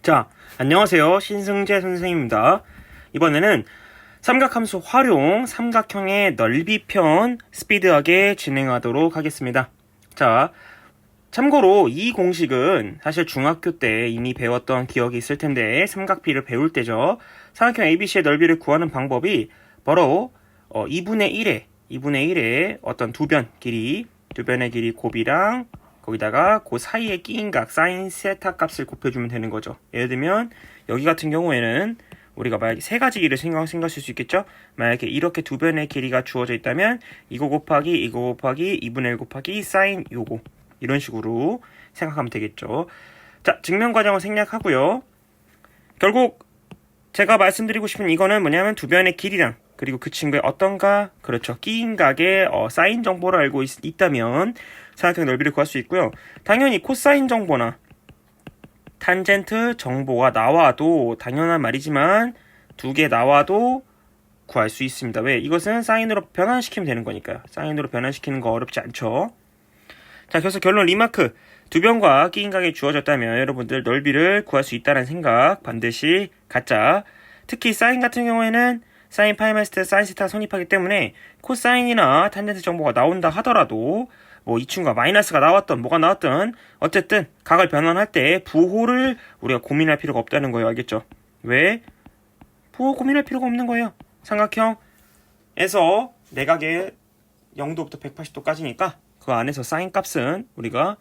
자, 안녕하세요. 신승재 선생님입니다. 이번에는 삼각함수 활용 삼각형의 넓이편 스피드하게 진행하도록 하겠습니다. 자, 참고로 이 공식은 사실 중학교 때 이미 배웠던 기억이 있을 텐데 삼각비를 배울 때죠. 삼각형 ABC의 넓이를 구하는 방법이 바로 2분의 1의 어떤 두 변의 길이 곱이랑 거기다가 그 사이에 끼인 각 사인 세타 값을 곱해주면 되는 거죠. 예를 들면 여기 같은 경우에는 우리가 만약에 세 가지 길을 생각하실 수 있겠죠. 만약에 이렇게 두 변의 길이가 주어져 있다면 이거 곱하기 2분의 1 곱하기 사인 요거 이런 식으로 생각하면 되겠죠. 자, 증명 과정을 생략하고요. 결국 제가 말씀드리고 싶은 이거는 뭐냐면 두 변의 길이랑 그리고 그 친구의 어떤가 그렇죠. 끼인 각의 사인 정보를 알고 있다면 삼각형 넓이를 구할 수 있고요. 당연히 코사인 정보나 탄젠트 정보가 나와도 당연한 말이지만 두 개 나와도 구할 수 있습니다. 왜? 이것은 사인으로 변환시키면 되는 거니까요. 사인으로 변환시키는 거 어렵지 않죠. 자, 그래서 결론 리마크. 두 변과 끼인 각이 주어졌다면 여러분들 넓이를 구할 수 있다는 생각 반드시 갖자. 특히 사인 같은 경우에는 사인 파이 마이너스 테 사인 세타 성립하기 때문에 코사인이나 탄젠트 정보가 나온다 하더라도 뭐 이 친구가 마이너스가 나왔던 뭐가 나왔던 어쨌든 각을 변환할 때 부호를 우리가 고민할 필요가 없다는 거예요. 알겠죠? 왜? 부호 고민할 필요가 없는 거예요. 삼각형에서 내각의 0도부터 180도까지니까 그 안에서 사인 값은 우리가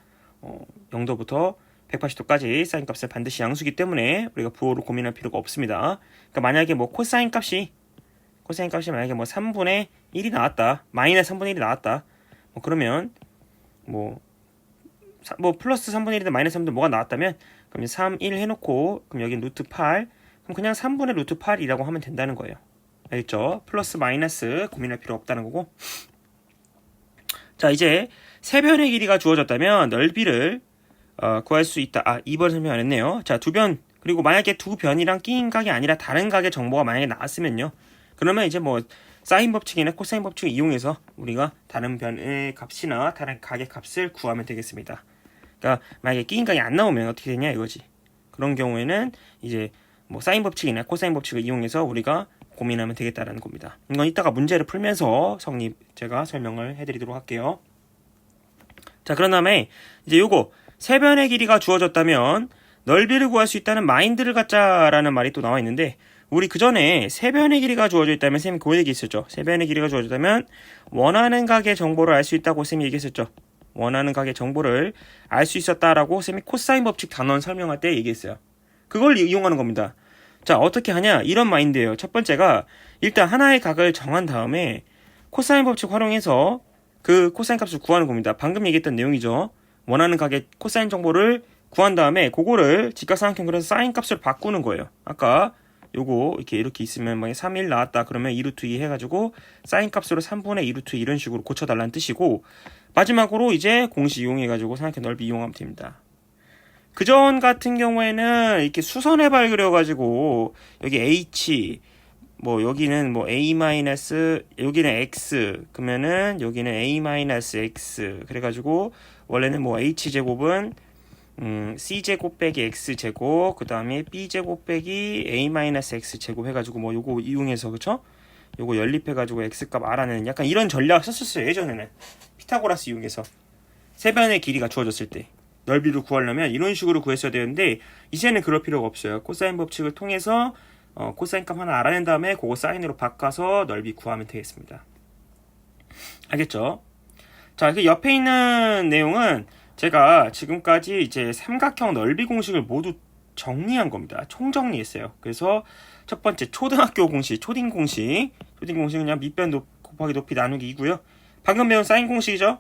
0도부터 180도까지 사인 값은 반드시 양수기 때문에 우리가 부호를 고민할 필요가 없습니다. 그러니까 만약에 뭐 코사인 값이 만약에 뭐 3분의 1이 나왔다. 마이너스 3분의 1이 나왔다. 뭐 그러면 뭐 플러스 3분의 1이든 마이너스 3분의 1 뭐가 나왔다면 그럼 3, 1 해놓고 그럼 여기 루트 8 그럼 그냥 3분의 루트 8이라고 하면 된다는 거예요. 알겠죠? 플러스 마이너스 고민할 필요 없다는 거고. 자, 이제 세 변의 길이가 주어졌다면 넓이를 구할 수 있다. 2번 설명 안 했네요. 자, 두 변 그리고 만약에 두 변이랑 끼인 각이 아니라 다른 각의 정보가 만약에 나왔으면요. 그러면 이제 뭐 사인 법칙이나 코사인 법칙을 이용해서 우리가 다른 변의 값이나 다른 각의 값을 구하면 되겠습니다. 그러니까 만약에 끼인 각이 안 나오면 어떻게 되냐 이거지. 그런 경우에는 이제 뭐 사인 법칙이나 코사인 법칙을 이용해서 우리가 고민하면 되겠다라는 겁니다. 이건 이따가 문제를 풀면서 제가 설명을 해드리도록 할게요. 자, 그런 다음에 이제 요거 세 변의 길이가 주어졌다면 넓이를 구할 수 있다는 마인드를 갖자라는 말이 또 나와 있는데 우리 그 전에 세 변의 길이가 주어져 있다면 쌤이 그 얘기 있었죠. 세 변의 길이가 주어졌다면 원하는 각의 정보를 알 수 있다고 쌤이 얘기했었죠. 원하는 각의 정보를 알 수 있었다라고 쌤이 코사인 법칙 단원 설명할 때 얘기했어요. 그걸 이용하는 겁니다. 자, 어떻게 하냐? 이런 마인드예요. 첫 번째가 일단 하나의 각을 정한 다음에 코사인 법칙 활용해서 그 코사인 값을 구하는 겁니다. 방금 얘기했던 내용이죠. 원하는 각의 코사인 정보를 구한 다음에 그거를 직각삼각형 그래서 사인 값을 바꾸는 거예요. 아까 요거 이렇게 있으면 만약에 3, 1 나왔다 그러면 2루트 2 해가지고 사인 값으로 3분의 2루트 2 이런 식으로 고쳐달라는 뜻이고 마지막으로 이제 공식 이용해가지고 삼각형 넓이 이용하면 됩니다. 그전 같은 경우에는 이렇게 수선해발 그려가지고 여기 h 뭐 여기는 뭐 a 마이너스 여기는 x 그러면은 여기는 a 마이너스 x 그래가지고 원래는 뭐 h 제곱은 c제곱 빼기 x제곱 그 다음에 b제곱 빼기 a-x제곱 해가지고 뭐 요거 이용해서 그쵸? 요거 연립해가지고 x값 알아내는 약간 이런 전략 썼었어요. 예전에는 피타고라스 이용해서 세 변의 길이가 주어졌을 때 넓이를 구하려면 이런 식으로 구했어야 되는데 이제는 그럴 필요가 없어요. 코사인 법칙을 통해서 코사인 값 하나 알아낸 다음에 그거 사인으로 바꿔서 넓이 구하면 되겠습니다. 알겠죠? 자, 그 옆에 있는 내용은 제가 지금까지 이제 삼각형 넓이 공식을 모두 정리한 겁니다. 총정리했어요. 그래서 첫 번째 초등학교 공식, 초딩 공식은 그냥 밑변 곱하기 높이 나누기 2고요. 방금 배운 사인 공식이죠.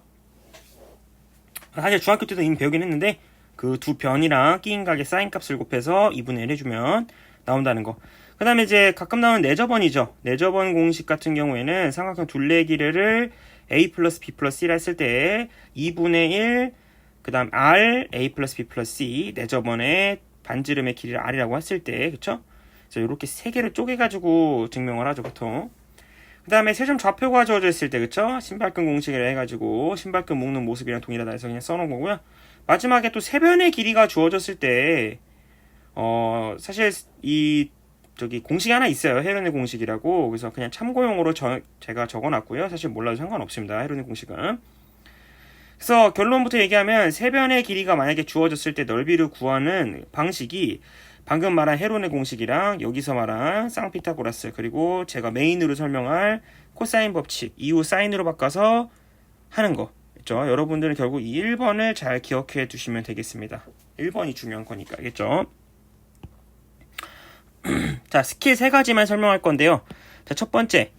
사실 중학교 때도 이미 배우긴 했는데 그 두 변이랑 끼인 각의 사인 값을 곱해서 2분의 1 해주면 나온다는 거. 그 다음에 이제 가끔 나오는 내저번이죠. 내저번 공식 같은 경우에는 삼각형 둘레길이를 a 플러스 b 플러스 c라 했을 때 2분의 1 그 다음 r, a 플러스 b 플러스 c 내저번의 반지름의 길이를 r이라고 했을 때 그쵸? 그래서 이렇게 세 개를 쪼개가지고 증명을 하죠 보통. 그 다음에 세점 좌표가 주어져 있을 때 그쵸? 신발끈 공식을 해가지고 신발끈 묶는 모습이랑 동일하다 해서 그냥 써놓은 거고요. 마지막에 또 세 변의 길이가 주어졌을 때 사실 이 저기 공식이 하나 있어요. 헤르네 공식이라고. 그래서 그냥 참고용으로 제가 적어놨고요. 사실 몰라도 상관없습니다. 헤르네 공식은. 그래서 결론부터 얘기하면 세변의 길이가 만약에 주어졌을 때 넓이를 구하는 방식이 방금 말한 헤르네 공식이랑 여기서 말한 쌍피타고라스 그리고 제가 메인으로 설명할 코사인 법칙 이후 사인으로 바꿔서 하는 거 있죠. 여러분들은 결국 이 1번을 잘 기억해 두시면 되겠습니다. 1번이 중요한 거니까 알겠죠? 자, 스킬 3가지만 설명할 건데요. 자, 첫 번째,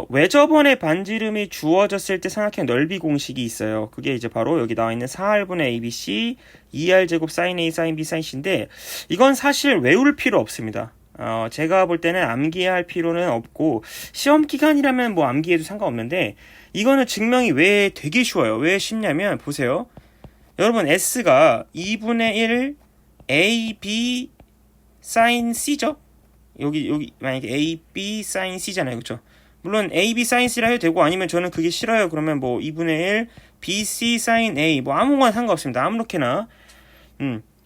외접원의 반지름이 주어졌을 때 삼각형 넓이 공식이 있어요. 그게 이제 바로 여기 나와 있는 4R분의 ABC, 2R제곱 sin A, sin B, sin C인데, 이건 사실 외울 필요 없습니다. 제가 볼 때는 암기할 필요는 없고, 시험 기간이라면 뭐 암기해도 상관없는데, 이거는 증명이 왜 되게 쉬워요. 왜 쉽냐면, 보세요. 여러분, S가 2분의 1 A, B, sin C죠? 여기 만약에 A, B, sin C잖아요. 그쵸? 물론 A, B, sin C라 해도 되고 아니면 저는 그게 싫어요. 그러면 뭐 2분의 1 B, C, sin A 뭐 아무거나 상관없습니다.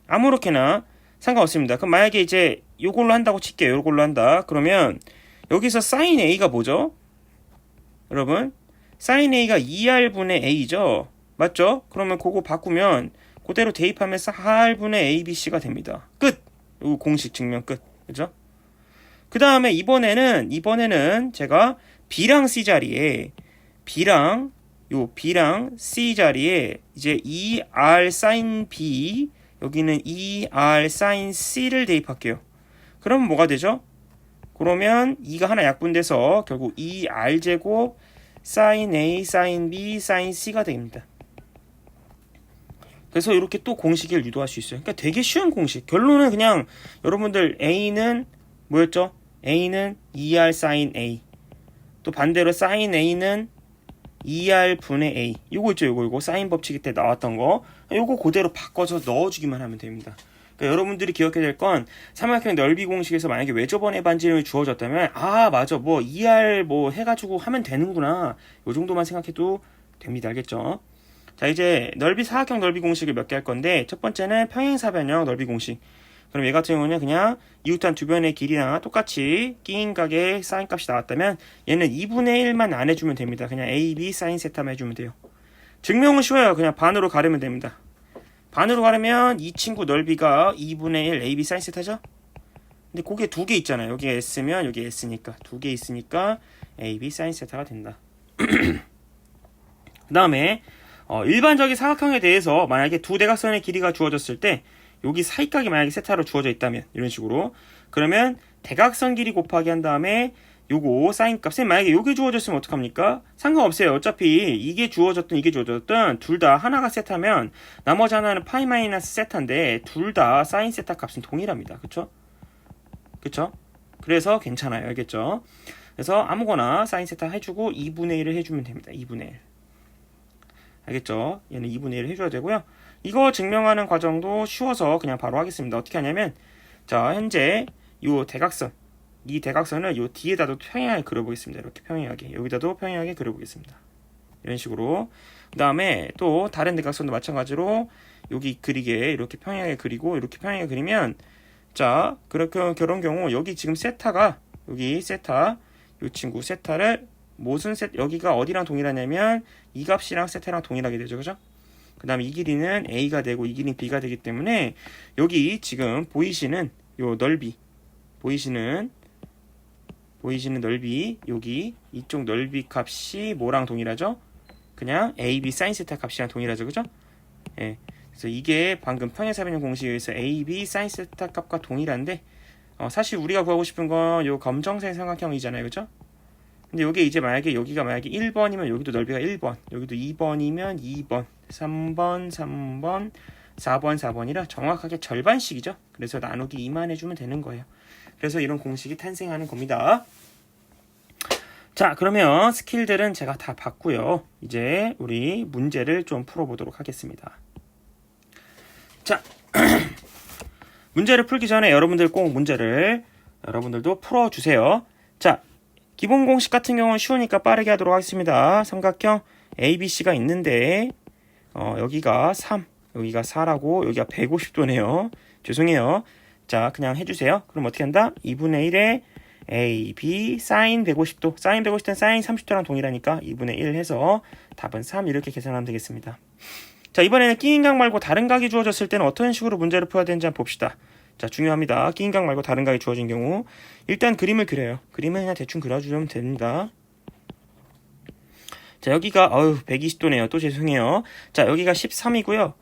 아무렇게나 상관없습니다. 그럼 만약에 이제 요걸로 한다고 칠게요. 요걸로 한다. 그러면 여기서 sin A가 뭐죠? 여러분 sin A가 2R분의 A죠? 맞죠? 그러면 그거 바꾸면 그대로 대입하면 4R분의 ABC가 됩니다. 끝! 요 공식 증명 끝. 그죠? 그 다음에 이번에는 제가 B랑 C 자리에 B랑 C 자리에 이제 2R sin B 여기는 2R sin C를 대입할게요. 그럼 뭐가 되죠? 그러면 2가 하나 약분돼서 결국 2R 제곱 sin A sin B sin C가 됩니다. 그래서 이렇게 또 공식을 유도할 수 있어요. 그러니까 되게 쉬운 공식. 결론은 그냥 여러분들 A는 뭐였죠? A는 2R sin A. 또 반대로 sin A는 2R 분의 A. 요거 있죠, 요거 사인 법칙 때 나왔던 거. 요거 그대로 바꿔서 넣어주기만 하면 됩니다. 그러니까 여러분들이 기억해야 될 건 삼각형 넓이 공식에서 만약에 외접원의 반지름이 주어졌다면 맞아 뭐 2R 뭐 해가지고 하면 되는구나. 요 정도만 생각해도 됩니다. 알겠죠? 자, 이제 사각형 넓이 공식을 몇 개 할 건데 첫 번째는 평행사변형 넓이 공식. 그럼 얘 같은 경우는 그냥 이웃한 두 변의 길이나 똑같이 끼인 각의 사인 값이 나왔다면 얘는 2분의 1만 안 해주면 됩니다. 그냥 A, B 사인 세타만 해주면 돼요. 증명은 쉬워요. 그냥 반으로 가르면 됩니다. 반으로 가르면 이 친구 넓이가 2분의 1 A, B 사인 세타죠? 근데 그게 두 개 있잖아요. 여기 S면 여기 S니까 두 개 있으니까 A, B 사인 세타가 된다. 그 다음에 일반적인 사각형에 대해서 만약에 두 대각선의 길이가 주어졌을 때 여기 사이각이 만약에 세타로 주어져 있다면 이런 식으로 그러면 대각선 길이 곱하기 한 다음에 요거 사인 값에 만약에 요게 주어졌으면 어떡합니까? 상관없어요. 어차피 이게 주어졌든 둘 다 하나가 세타면 나머지 하나는 파이 마이너스 세타인데 둘 다 사인 세타 값은 동일합니다. 그쵸? 그래서 괜찮아요. 알겠죠? 그래서 아무거나 사인 세타 해주고 2분의 1을 해주면 됩니다. 2분의 1. 알겠죠? 얘는 2분의 1을 해줘야 되고요. 이거 증명하는 과정도 쉬워서 그냥 바로 하겠습니다. 어떻게 하냐면 자 현재 이 대각선을 요 뒤에다도 평행하게 그려보겠습니다. 이렇게 평행하게 여기다도 평행하게 그려보겠습니다. 이런 식으로 그 다음에 또 다른 대각선도 마찬가지로 여기 그리게 이렇게 평행하게 그리고 이렇게 평행하게 그리면 자 그런 경우 여기 지금 세타가 여기 세타 이 친구 세타를 여기가 어디랑 동일하냐면 이 값이랑 세타랑 동일하게 되죠. 그죠? 그 다음에 이 길이는 A가 되고 이 길이는 B가 되기 때문에 여기 지금 보이시는 요 넓이 보이시는 넓이 여기 이쪽 넓이 값이 뭐랑 동일하죠? 그냥 AB sin 세타 값이랑 동일하죠. 그죠? 예. 그래서 이게 방금 평행사변형 공식에 의해서 AB sin 세타 값과 동일한데 사실 우리가 구하고 싶은 건 요 검정색 삼각형이잖아요. 그죠? 근데 여기 이제 여기가 만약에 1번이면 여기도 넓이가 1번, 여기도 2번이면 2번, 3번, 4번, 4번이라 정확하게 절반씩이죠. 그래서 나누기 2만 해주면 되는 거예요. 그래서 이런 공식이 탄생하는 겁니다. 자, 그러면 스킬들은 제가 다 봤고요. 이제 우리 문제를 좀 풀어보도록 하겠습니다. 자, 문제를 풀기 전에 여러분들 꼭 여러분들도 풀어주세요. 자, 기본 공식 같은 경우는 쉬우니까 빠르게 하도록 하겠습니다. 삼각형 ABC가 있는데 여기가 3, 여기가 4라고 여기가 150도네요. 죄송해요. 자, 그냥 해주세요. 그럼 어떻게 한다? 2분의 1에 A, B, 사인 150도. 사인 150도는 사인 30도랑 동일하니까 2분의 1 해서 답은 3 이렇게 계산하면 되겠습니다. 자, 이번에는 끼인 각 말고 다른 각이 주어졌을 때는 어떤 식으로 문제를 풀어야 되는지 한번 봅시다. 자, 중요합니다. 끼인 각 말고 다른 각이 주어진 경우 일단 그림을 그려요. 그림을 그냥 대충 그려주면 됩니다. 자, 여기가 120도네요. 또 죄송해요. 자, 여기가 13이고요.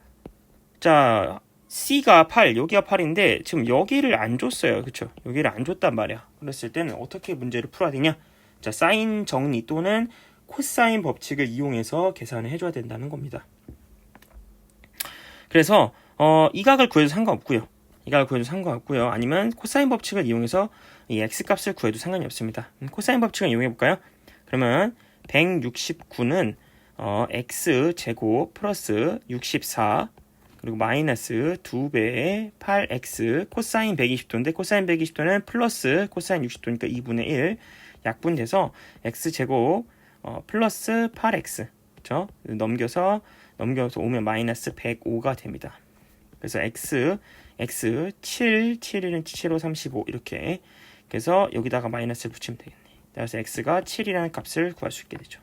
자, C가 8, 여기가 8인데 지금 여기를 안 줬어요. 그쵸? 여기를 안 줬단 말이야. 그랬을 때는 어떻게 문제를 풀어야 되냐? 자, 사인 정리 또는 코사인 법칙을 이용해서 계산을 해줘야 된다는 겁니다. 그래서 이 각을 구해도 상관없고요. 이 각을 구해도 상관없고요. 아니면 코사인 법칙을 이용해서 이 x값을 구해도 상관이 없습니다. 코사인 법칙을 이용해 볼까요? 그러면 169는 x제곱 플러스 64 그리고 마이너스 2배의 8x 코사인 120도인데 코사인 120도는 플러스 코사인 60도니까 2분의 1 약분돼서 x제곱 플러스 8x 그렇죠? 넘겨서 오면 마이너스 105가 됩니다. 그래서 x 7, 7, 7, 5, 35 이렇게 그래서 여기다가 마이너스를 붙이면 되겠네. 그래서 x가 7이라는 값을 구할 수 있게 되죠.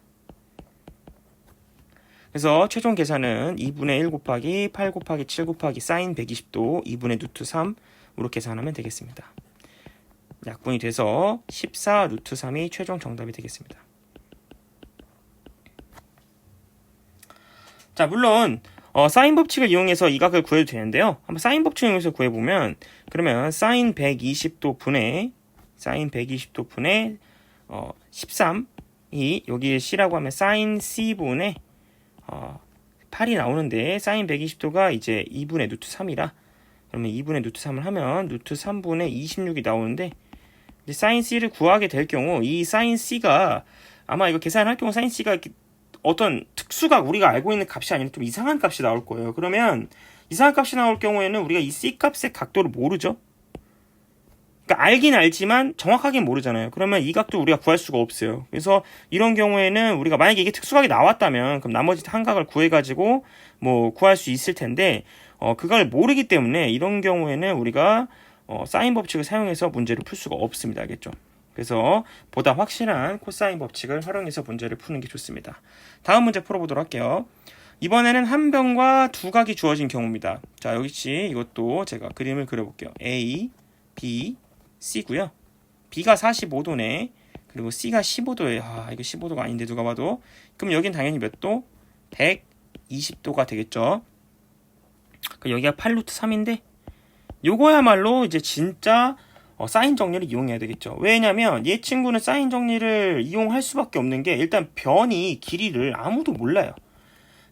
그래서 최종 계산은 2분의 1 곱하기 8 곱하기 7 곱하기 사인 120도 2분의 루트 3으로 계산하면 되겠습니다. 약분이 돼서 14 루트 3이 최종 정답이 되겠습니다. 자, 물론 사인 법칙을 이용해서 이 각을 구해도 되는데요. 한번 사인 법칙을 이용해서 구해보면 그러면 사인 120도 분의 13이 여기에 C라고 하면 사인 C분의 8이 나오는데 사인 120도가 이제 2분의 루트 3이라 그러면 2분의 루트 3을 하면 루트 3분의 26이 나오는데 이제 사인 C를 구하게 될 경우 이 사인 C가 아마 이거 계산할 경우 사인 C가 어떤 특수각 우리가 알고 있는 값이 아니라 좀 이상한 값이 나올 거예요. 그러면 이상한 값이 나올 경우에는 우리가 이 C 값의 각도를 모르죠. 그러니까 알긴 알지만 정확하게는 모르잖아요. 그러면 이 각도 우리가 구할 수가 없어요. 그래서 이런 경우에는 우리가 만약에 이게 특수각이 나왔다면 그럼 나머지 한 각을 구해가지고 뭐 구할 수 있을 텐데 그걸 모르기 때문에 이런 경우에는 우리가 사인 법칙을 사용해서 문제를 풀 수가 없습니다. 알겠죠? 그래서 보다 확실한 코사인 법칙을 활용해서 문제를 푸는 게 좋습니다. 다음 문제 풀어보도록 할게요. 이번에는 한 변과 두 각이 주어진 경우입니다. 자, 여기치 이것도 제가 그림을 그려볼게요. A, B, C고요. B가 45도네. 그리고 C가 15도예요. 이거 15도가 아닌데 누가 봐도. 그럼 여긴 당연히 몇 도? 120도가 되겠죠. 여기가 8루트 3인데 요거야말로 이제 진짜 사인 정리를 이용해야 되겠죠. 왜냐면 얘 친구는 사인 정리를 이용할 수밖에 없는 게 일단 변이 길이를 아무도 몰라요.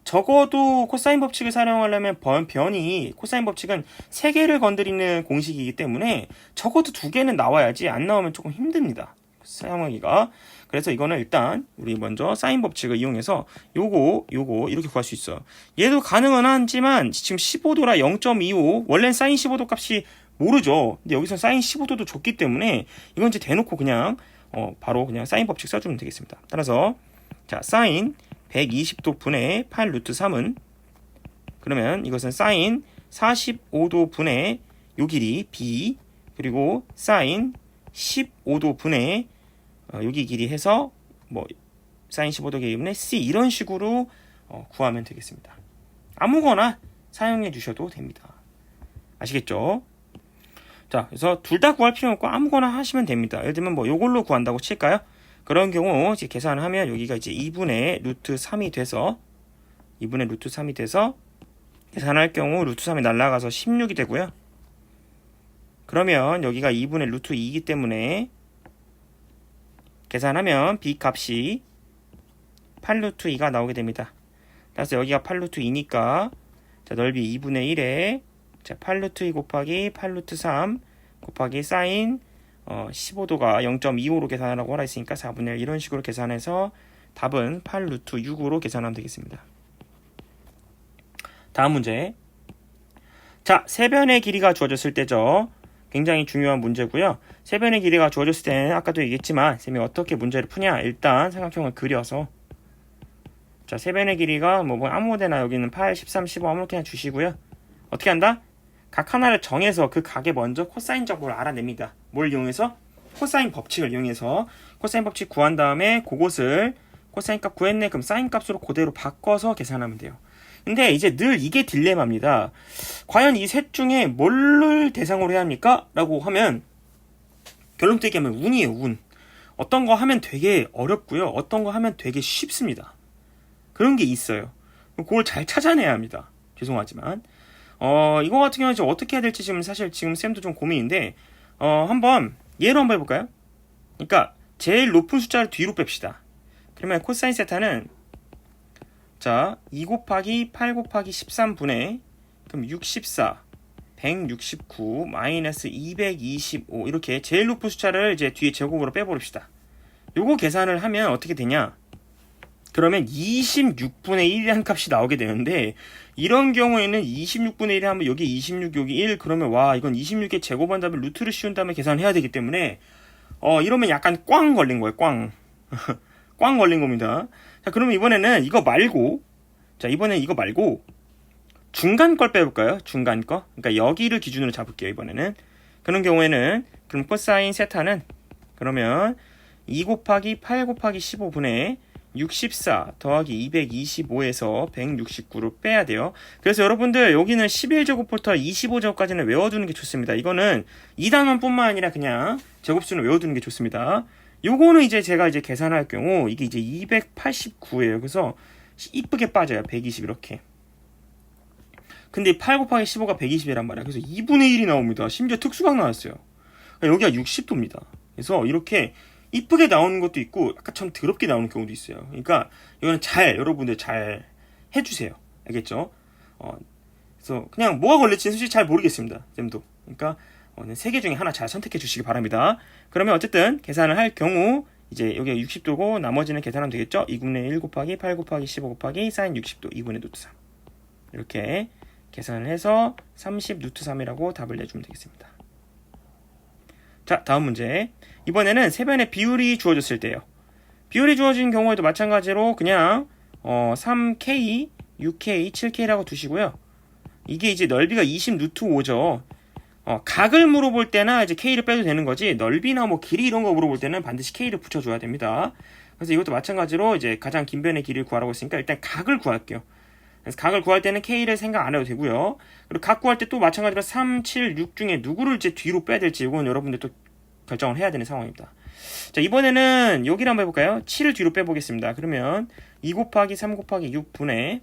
적어도 코사인 법칙을 사용하려면 변이 코사인 법칙은 3개를 건드리는 공식이기 때문에 적어도 2개는 나와야지 안 나오면 조금 힘듭니다. 사용하기가. 그래서 이거는 일단 우리 먼저 사인 법칙을 이용해서 요거 이렇게 구할 수 있어요. 얘도 가능은 하지만 지금 15도라 0.25 원래는 사인 15도 값이 모르죠. 근데 여기서 사인 15도도 줬기 때문에 이건 이제 대놓고 그냥 바로 그냥 사인 법칙 써주면 되겠습니다. 따라서 자 사인 120도 분의 8 루트 3은 그러면 이것은 사인 45도 분의 요 길이 B 그리고 사인 15도 분의 여기 길이 해서 뭐 사인 15도 기분의 C 이런 식으로 구하면 되겠습니다. 아무거나 사용해 주셔도 됩니다. 아시겠죠? 자, 그래서 둘 다 구할 필요 없고 아무거나 하시면 됩니다. 예를 들면 뭐 요걸로 구한다고 칠까요? 그런 경우 이제 계산을 하면 여기가 이제 2분의 루트 3이 돼서 계산할 경우 루트 3이 날아가서 16이 되고요. 그러면 여기가 2분의 루트 2이기 때문에 계산하면 B 값이 8루트 2가 나오게 됩니다. 따라서 여기가 8루트 2니까 자, 넓이 2분의 1에 자, 8루트 2 곱하기 8루트 3 곱하기 사인 15도가 0.25로 계산하라고 하라 했으니까 4분의 1 이런 식으로 계산해서 답은 8루트 6으로 계산하면 되겠습니다. 다음 문제. 자, 세변의 길이가 주어졌을 때죠. 굉장히 중요한 문제고요. 세변의 길이가 주어졌을 때는 아까도 얘기했지만 쌤이 어떻게 문제를 푸냐. 일단 삼각형을 그려서 자, 세변의 길이가 뭐 아무데나 여기는 8, 13, 15 아무렇게나 주시고요. 어떻게 한다? 각 하나를 정해서 그 각에 먼저 코사인 정보를 알아냅니다. 뭘 이용해서? 코사인 법칙을 이용해서 코사인 법칙 구한 다음에 그것을 코사인 값 구했네. 그럼 사인 값으로 그대로 바꿔서 계산하면 돼요. 근데 이제 늘 이게 딜레마입니다. 과연 이 셋 중에 뭘 대상으로 해야 합니까? 라고 하면 결론부터 얘기하면 운이에요. 운. 어떤 거 하면 되게 어렵고요. 어떤 거 하면 되게 쉽습니다. 그런 게 있어요. 그걸 잘 찾아내야 합니다. 죄송하지만 이거 같은 경우는 이제 어떻게 해야 될지 사실 지금 쌤도 좀 고민인데 한번 예로 한번 해볼까요? 그러니까 제일 높은 숫자를 뒤로 뺍시다. 그러면 코사인 세타는 자, 2 곱하기 8 곱하기 13분의 그럼 64, 169, 마이너스 225 이렇게 제일 높은 숫자를 이제 뒤에 제곱으로 빼버립시다. 요거 계산을 하면 어떻게 되냐? 그러면 26분의 1이라는 값이 나오게 되는데 이런 경우에는 26분의 1을 하면 여기 26, 여기 1 그러면 와 이건 26에 제곱한 다음에 루트를 씌운 다음에 계산해야 되기 때문에 이러면 약간 꽝 걸린 거예요. 꽝. 꽝 걸린 겁니다. 자, 그러면 이번에는 이거 말고 중간 걸 빼볼까요? 중간 거. 그러니까 여기를 기준으로 잡을게요. 이번에는. 그런 경우에는 그럼 코사인 세타는 그러면 2 곱하기 8 곱하기 15분의 64 더하기 225에서 169로 빼야 돼요. 그래서 여러분들 여기는 11제곱부터 25제곱까지는 외워두는 게 좋습니다. 이거는 2단원뿐만 아니라 그냥 제곱수는 외워두는 게 좋습니다. 요거는 이제 제가 이제 계산할 경우 이게 이제 289예요. 그래서 이쁘게 빠져요. 120 이렇게. 근데 8 곱하기 15가 120이란 말이야. 그래서 2분의 1이 나옵니다. 심지어 특수각 나왔어요. 그러니까 여기가 60도입니다. 그래서 이렇게 이쁘게 나오는 것도 있고 약간 참 더럽게 나오는 경우도 있어요. 그러니까 이거는 여러분들 잘 해주세요. 알겠죠? 그래서 그냥 뭐가 걸릴지는 솔직히 잘 모르겠습니다. 쌤도. 그러니까 세 개 중에 하나 잘 선택해 주시기 바랍니다. 그러면 어쨌든 계산을 할 경우 이제 여기가 60도고 나머지는 계산하면 되겠죠? 2분의 1 곱하기 8 곱하기 15 곱하기 사인 60도 2분의 루트 3 이렇게 계산을 해서 30 루트 3이라고 답을 내주면 되겠습니다. 자, 다음 문제. 이번에는 세변의 비율이 주어졌을 때요. 비율이 주어진 경우에도 마찬가지로 그냥 3K, 6K, 7K라고 두시고요. 이게 이제 넓이가 20 루트 5죠. 각을 물어볼 때나 이제 K를 빼도 되는 거지 넓이나 뭐 길이 이런 거 물어볼 때는 반드시 K를 붙여줘야 됩니다. 그래서 이것도 마찬가지로 이제 가장 긴 변의 길이를 구하라고 했으니까 일단 각을 구할게요. 그래서 각을 구할 때는 K를 생각 안 해도 되고요. 그리고 각 구할 때 또 마찬가지로 3, 7, 6 중에 누구를 이제 뒤로 빼야 될지 이건 여러분들 또 결정을 해야 되는 상황입니다. 자, 이번에는 여기를 한번 해볼까요? 7을 뒤로 빼보겠습니다. 그러면 2 곱하기 3 곱하기 6분의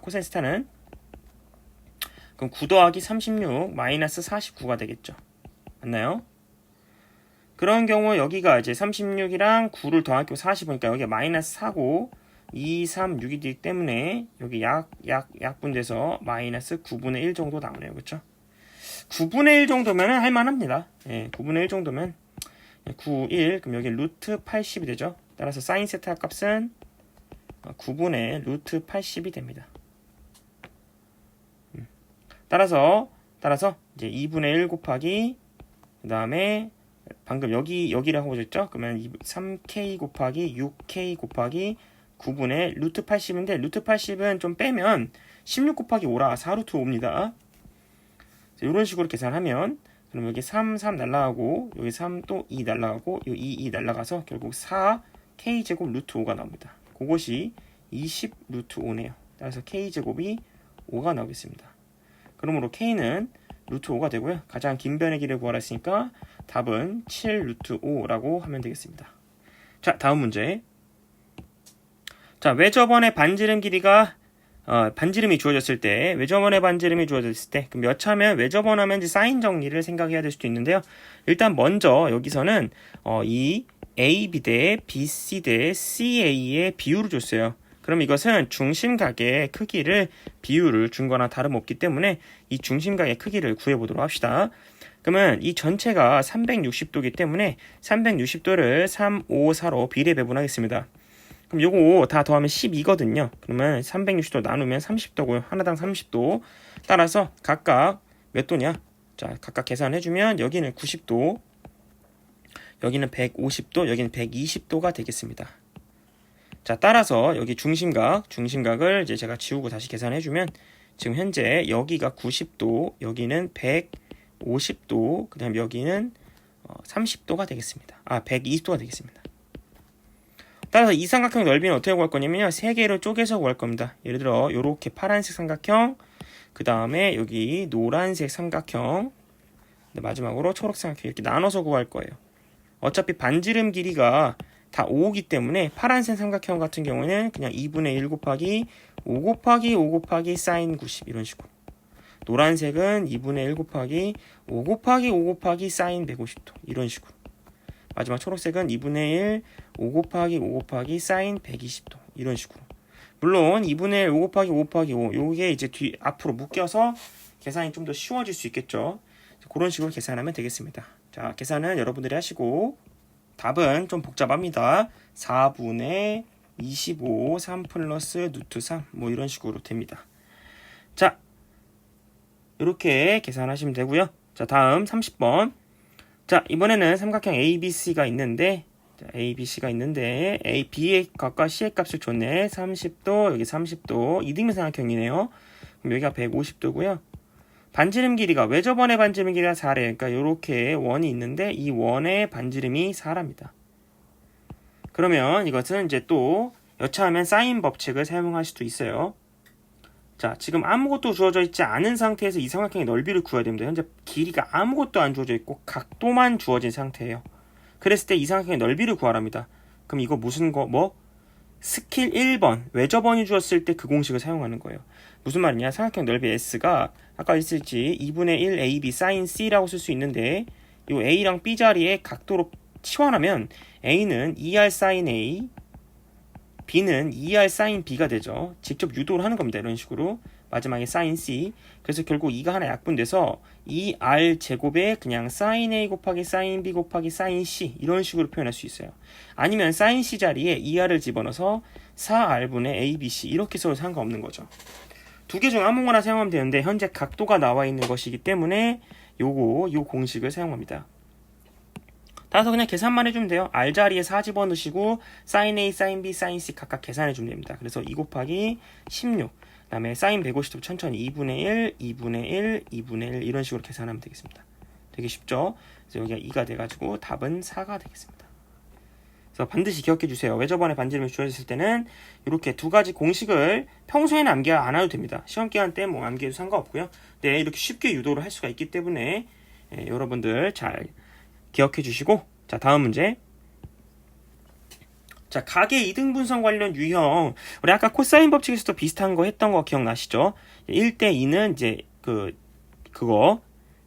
코사인 스타는 그럼 9 더하기 36 마이너스 49가 되겠죠. 맞나요? 그런 경우 여기가 이제 36이랑 9를 더할 경우 40이니까 여기가 마이너스 4고 2, 3, 6이 되기 때문에 여기 약분돼서 마이너스 9분의 1 정도 나오네요. 그렇죠? 9분의 1 정도면 할만합니다. 예, 9분의 1 정도면 9, 1 그럼 여기 루트 80이 되죠. 따라서 사인 세타 값은 9분의 루트 80이 됩니다. 따라서 이제 2분의 1 곱하기 그 다음에 방금 여기라고 보셨죠? 그러면 3K 곱하기 6K 곱하기 9분의 루트 80인데 루트 80은 좀 빼면 16 곱하기 5라 4루트 5입니다. 이런 식으로 계산하면 그럼 여기 3, 3 날라가고 여기 3 또 2 날라가고 이 2 날라가서 결국 4K제곱 루트 5가 나옵니다. 그것이 20 루트 5네요. 따라서 K제곱이 5가 나오겠습니다. 그러므로 K는 루트 5가 되고요. 가장 긴 변의 길이를 구하라 했으니까 답은 7 루트 5라고 하면 되겠습니다. 자, 다음 문제. 자, 외접원의 반지름 길이가 반지름이 주어졌을 때 외접원의 반지름이 주어졌을 때 그럼 몇 차면 외접원 하면 이제 사인 정리를 생각해야 될 수도 있는데요. 일단 먼저 여기서는 이 AB 대 BC 대 CA의 비율을 줬어요. 그럼 이것은 중심각의 크기를 비율을 준 거나 다름없기 때문에 이 중심각의 크기를 구해보도록 합시다. 그러면 이 전체가 360도이기 때문에 360도를 3, 5, 4로 비례 배분하겠습니다. 그럼 요거 다 더하면 12거든요. 그러면 360도 나누면 30도고요. 하나당 30도. 따라서 각각 몇 도냐? 자, 각각 계산해주면 여기는 90도, 여기는 150도, 여기는 120도가 되겠습니다. 자, 따라서 여기 중심각을 이제 제가 지우고 다시 계산해주면 지금 현재 여기가 90도, 여기는 150도, 그 다음 여기는 30도가 되겠습니다. 120도가 되겠습니다. 따라서 이 삼각형 넓이는 어떻게 구할 거냐면요. 3개로 쪼개서 구할 겁니다. 예를 들어 이렇게 파란색 삼각형, 그 다음에 여기 노란색 삼각형, 마지막으로 초록 삼각형 이렇게 나눠서 구할 거예요. 어차피 반지름 길이가 다 5이기 때문에 파란색 삼각형 같은 경우에는 그냥 2분의 1 곱하기 5 곱하기 5 곱하기 사인 90 이런 식으로. 노란색은 2분의 1 곱하기 5 곱하기 5 곱하기 사인 150도 이런 식으로. 마지막 초록색은 2분의 1 5 곱하기 5 곱하기 사인 120도 이런 식으로. 물론 2분의 1 5 곱하기 5 곱하기 5 요게 이제 앞으로 묶여서 계산이 좀 더 쉬워질 수 있겠죠. 그런 식으로 계산하면 되겠습니다. 자, 계산은 여러분들이 하시고 답은 좀 복잡합니다. 4분의 25 3 플러스 루트 3 뭐 이런 식으로 됩니다. 자, 이렇게 계산하시면 되고요. 자, 다음 30번. 자, 이번에는 삼각형 ABC가 있는데 B의 값과 C의 값을 줬네. 30도, 여기 30도. 이등변 삼각형이네요. 그럼 여기가 150도고요. 반지름 길이가 왜 저번에 반지름 길이가 4래? 그러니까 이렇게 원이 있는데 이 원의 반지름이 4랍니다. 그러면 이것은 이제 또 여차하면 사인 법칙을 사용할 수도 있어요. 자, 지금 아무것도 주어져 있지 않은 상태에서 이 삼각형의 넓이를 구해야 됩니다. 현재 길이가 아무것도 안 주어져 있고 각도만 주어진 상태예요. 그랬을 때 이 삼각형의 넓이를 구하랍니다. 그럼 이거 무슨 스킬 1번, 외접원이 주었을 때 그 공식을 사용하는 거예요. 무슨 말이냐? 삼각형 넓이 S가 아까 있을지 2분의 1 AB sin C라고 쓸 수 있는데 이 A랑 B 자리에 각도로 치환하면 A는 2R sin A, B는 2R sin B가 되죠. 직접 유도를 하는 겁니다. 이런 식으로. 마지막에 sin C. 그래서 결국 2가 하나 약분돼서 2R 제곱에 그냥 sin A 곱하기 sin B 곱하기 sin C 이런 식으로 표현할 수 있어요. 아니면 sin C 자리에 2R을 집어넣어서 4R분의 ABC 이렇게 써도 상관없는 거죠. 두 개 중 아무거나 사용하면 되는데 현재 각도가 나와 있는 것이기 때문에 요 공식을 사용합니다. 따라서 그냥 계산만 해주면 돼요. R 자리에 4 집어넣으시고 sin A, sin B, sin C 각각 계산해주면 됩니다. 그래서 2 곱하기 16, 그 다음에 sin 150도 천천히 2분의 1, 2분의 1, 2분의 1 이런 식으로 계산하면 되겠습니다. 되게 쉽죠? 그래서 여기가 2가 돼가지고 답은 4가 되겠습니다. 그래서 반드시 기억해주세요. 왜 저번에 반지름이 주어졌을 때는 이렇게 두 가지 공식을 평소에는 암기 안 해도 됩니다. 시험 기간 때 뭐 암기해도 상관없고요. 네, 이렇게 쉽게 유도를 할 수가 있기 때문에 여러분들 잘 기억해 주시고, 자, 다음 문제. 자, 각의 이등분선 관련 유형. 우리 아까 코사인 법칙에서도 비슷한 거 했던 거 기억나시죠? 1대 2는 이제 그거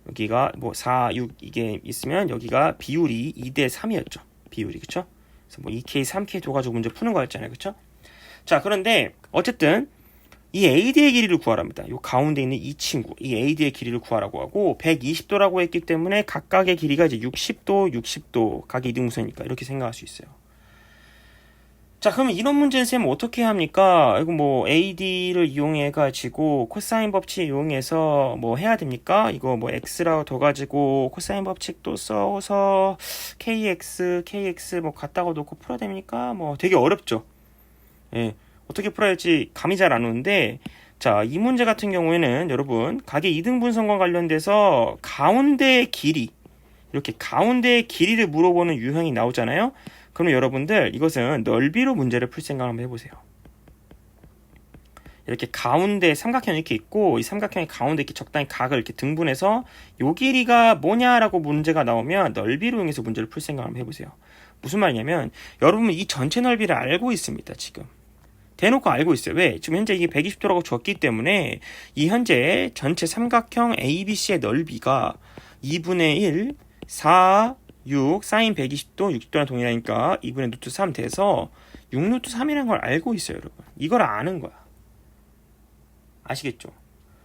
여기가 뭐 4, 6 이게 있으면 여기가 비율이 2대 3이었죠. 비율이, 그쵸? 그래서 뭐 2K, 3K 둬가지고 문제 푸는 거였잖아요. 그쵸? 자, 그런데 어쨌든 이 AD의 길이를 구하랍니다. 요 가운데 있는 이 친구, 이 AD의 길이를 구하라고 하고 120도라고 했기 때문에 각각의 길이가 이제 60도, 60도 각이 이등분선이니까 이렇게 생각할 수 있어요. 자, 그러면 이런 문제는 쌤 어떻게 합니까? 이거 뭐 AD를 이용해 가지고 코사인 법칙 이용해서 뭐 해야 됩니까? 이거 뭐 X라고 더 가지고 코사인 법칙도 써서 KX 뭐 갖다가 놓고 풀어야 됩니까? 뭐 되게 어렵죠. 예. 어떻게 풀어야 할지 감이 잘 안 오는데, 자, 이 문제 같은 경우에는 여러분 각의 이등분선과 관련돼서 가운데의 길이, 이렇게 가운데의 길이를 물어보는 유형이 나오잖아요. 그럼 여러분들 이것은 넓이로 문제를 풀 생각을 한번 해보세요. 이렇게 가운데 삼각형이 이렇게 있고 이 삼각형의 가운데 이렇게 적당히 각을 이렇게 등분해서 요 길이가 뭐냐라고 문제가 나오면 넓이로 이용해서 문제를 풀 생각을 한번 해보세요. 무슨 말이냐면 여러분 이 전체 넓이를 알고 있습니다. 지금 대놓고 알고 있어요. 왜? 지금 현재 이게 120도라고 줬기 때문에 이 현재 전체 삼각형 ABC의 넓이가 2분의 1, 4, 6, 사인 120도, 60도랑 동일하니까 2분의 루트 3 돼서 6루트 3이라는 걸 알고 있어요. 여러분. 이걸 아는 거야. 아시겠죠?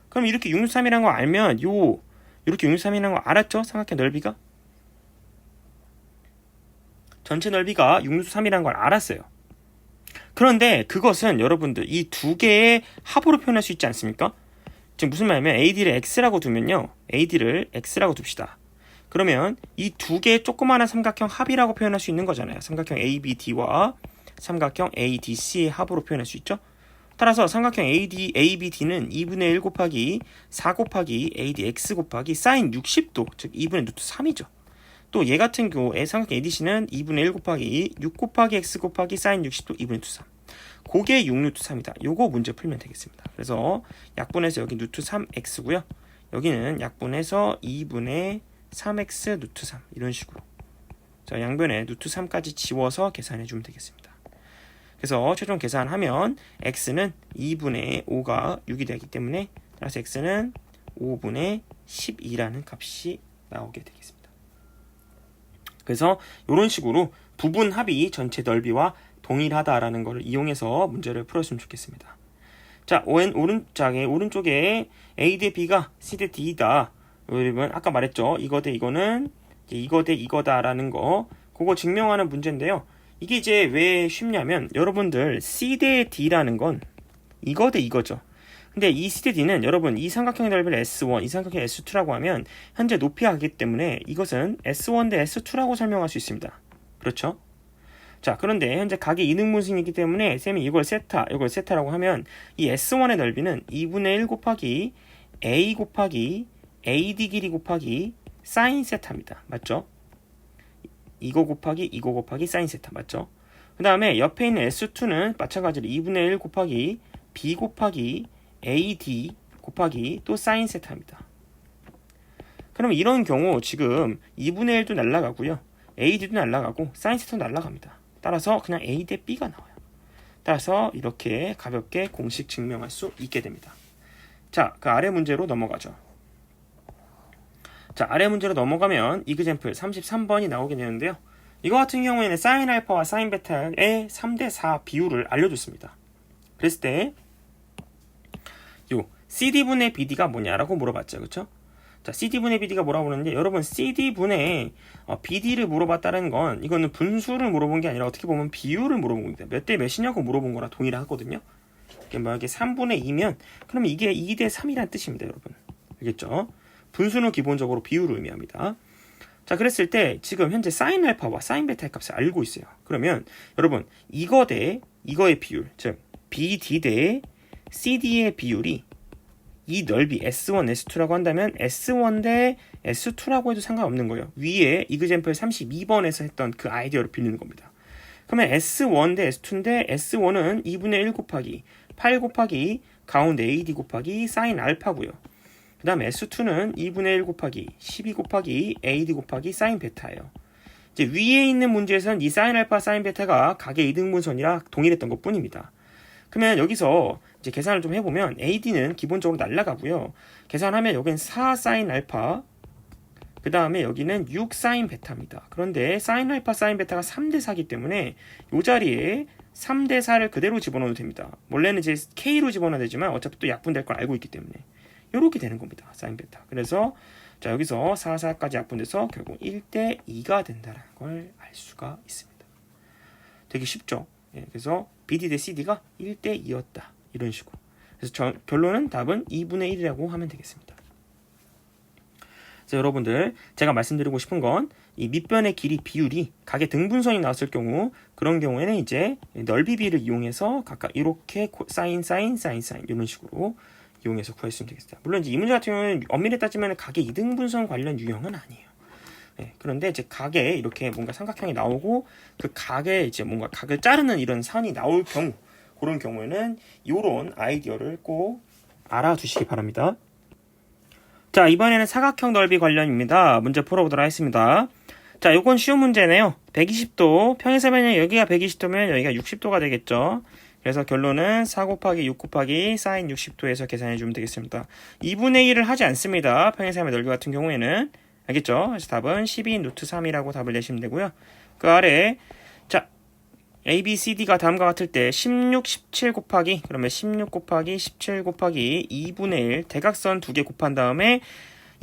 그럼 이렇게 6루트 3이라는 거 알면 이렇게 6루트 3이라는 거 알았죠? 삼각형 넓이가? 전체 넓이가 6루트 3이라는 걸 알았어요. 그런데 그것은 여러분들 이 두 개의 합으로 표현할 수 있지 않습니까? 지금 무슨 말이냐면 AD를 X라고 두면요. AD를 X라고 둡시다. 그러면 이 두 개의 조그마한 삼각형 합이라고 표현할 수 있는 거잖아요. 삼각형 ABD와 삼각형 ADC의 합으로 표현할 수 있죠. 따라서 삼각형 ABD는 2분의 1 곱하기 4 곱하기 ADX 곱하기 사인 60도, 즉 2분의 루트 3이죠. 또 얘 같은 경우에 삼각형 ADC는 2분의 1 곱하기 6 곱하기 X 곱하기 사인 60도 2분의 루트 3. 그게 6루트 3이다. 요거 문제 풀면 되겠습니다. 그래서 약분해서 여기 루트 3X고요. 여기는 약분해서 2분의 3X 루트 3 이런 식으로. 자, 양변에 루트 3까지 지워서 계산해 주면 되겠습니다. 그래서 최종 계산하면 x는 2분의 5가 6이 되기 때문에 따라서 x는 5분의 12라는 값이 나오게 되겠습니다. 그래서 이런 식으로 부분 합이 전체 넓이와 동일하다라는 것을 이용해서 문제를 풀었으면 좋겠습니다. 자, 오른쪽에 A 대 B가 C 대 D다. 여러분 아까 말했죠. 이거 대 이거는 이거 대 이거다라는 거. 그거 증명하는 문제인데요. 이게 이제 왜 쉽냐면 여러분들 C 대 D라는 건 이거 대 이거죠. 근데 이 C 대 D는 여러분 이 삼각형의 넓이를 S1, 이 삼각형 S2라고 하면 현재 높이가 같기 때문에 이것은 S1 대 S2라고 설명할 수 있습니다. 그렇죠? 자, 그런데 현재 각의 이등분선이기 때문에 쌤이 이걸 세타라고 하면 이 S1의 넓이는 2분의 1 곱하기 A 곱하기 AD 길이 곱하기 사인 세타입니다. 맞죠? 이거 곱하기 사인 세타 맞죠? 그 다음에 옆에 있는 S2는 마찬가지로 2분의 1 곱하기 B 곱하기 AD 곱하기 또 사인 세타입니다. 그러면 이런 경우 지금 2분의 1도 날라가고요. AD도 날라가고 사인 세타도 날라갑니다. 따라서 그냥 A 대 B가 나와요. 따라서 이렇게 가볍게 공식 증명할 수 있게 됩니다. 자, 그 아래 문제로 넘어가죠. 자, 아래 문제로 넘어가면 이그젬플 33번이 나오게 되는데요. 이거 같은 경우에는 사인 알파와 사인 베타의 3대 4 비율을 알려줬습니다. 그랬을 때 요 CD분의 BD가 뭐냐라고 물어봤죠. 그쵸? 자, CD분의 BD가 뭐라고 그러는데 여러분 CD분의 BD를 물어봤다는 건 이거는 분수를 물어본 게 아니라 어떻게 보면 비율을 물어본 겁니다. 몇 대 몇이냐고 물어본 거랑 동일하거든요. 만약에 3분의 2면 그러면 이게 2대 3이라는 뜻입니다. 여러분. 알겠죠? 분수는 기본적으로 비율을 의미합니다. 자, 그랬을 때 지금 현재 사인 알파와 사인 베타의 값을 알고 있어요. 그러면 여러분 이거 대 이거의 비율, 즉 BD 대 CD의 비율이 이 넓이 S1, S2라고 한다면 S1 대 S2라고 해도 상관없는 거예요. 위에 이그젬플 32번에서 했던 그 아이디어를 빌리는 겁니다. 그러면 S1 대 S2인데 S1은 2분의 1 곱하기 8 곱하기 가운데 AD 곱하기 사인 알파고요. 그 다음에 S2는 2분의 1 곱하기 12 곱하기 AD 곱하기 사인 베타예요. 이제 위에 있는 문제에서는 이 사인 알파, 사인 베타가 각의 이등분선이라 동일했던 것 뿐입니다. 그러면 여기서 이제 계산을 좀 해보면 AD는 기본적으로 날라가고요. 계산하면 여기는 4 사인 알파, 그 다음에 여기는 6 사인 베타입니다. 그런데 사인 알파, 사인 베타가 3대 4이기 때문에 이 자리에 3대 4를 그대로 집어넣어도 됩니다. 원래는 이제 K로 집어넣어야 되지만 어차피 또 약분될 걸 알고 있기 때문에 이렇게 되는 겁니다. 사인 베타. 그래서 자, 여기서 4, 4까지 약분돼서 결국 1대 2가 된다는 걸 알 수가 있습니다. 되게 쉽죠? 예, 그래서 BD 대 CD가 1대 2였다. 이런 식으로. 그래서 결론은 답은 2분의 1이라고 하면 되겠습니다. 그래서 여러분들 제가 말씀드리고 싶은 건 이 밑변의 길이 비율이 각의 등분선이 나왔을 경우 그런 경우에는 이제 넓이 비를 이용해서 각각 이렇게 사인 이런 식으로 이용해서 구했으면 되겠습니다. 물론 이제 이 문제 같은 경우는 엄밀히 따지면 각의 이등분선 관련 유형은 아니에요. 네, 그런데 이제 각에 이렇게 뭔가 삼각형이 나오고 그 각에 이제 뭔가 각을 자르는 이런 선이 나올 경우 그런 경우에는 이런 아이디어를 꼭 알아두시기 바랍니다. 자, 이번에는 사각형 넓이 관련입니다. 문제 풀어보도록 하겠습니다. 자, 요건 쉬운 문제네요. 120도 평행사면이 여기가 120도면 여기가 60도가 되겠죠. 그래서 결론은 4 곱하기 6 곱하기 사인 60도에서 계산해주면 되겠습니다. 2분의 1을 하지 않습니다. 평행사면 넓이 같은 경우에는. 알겠죠? 그래서 답은 12 루트 3이라고 답을 내시면 되고요. 그 아래 자 A, B, C, D가 다음과 같을 때 16, 17 곱하기 그러면 16 곱하기 17 곱하기 2분의 1 대각선 2개 곱한 다음에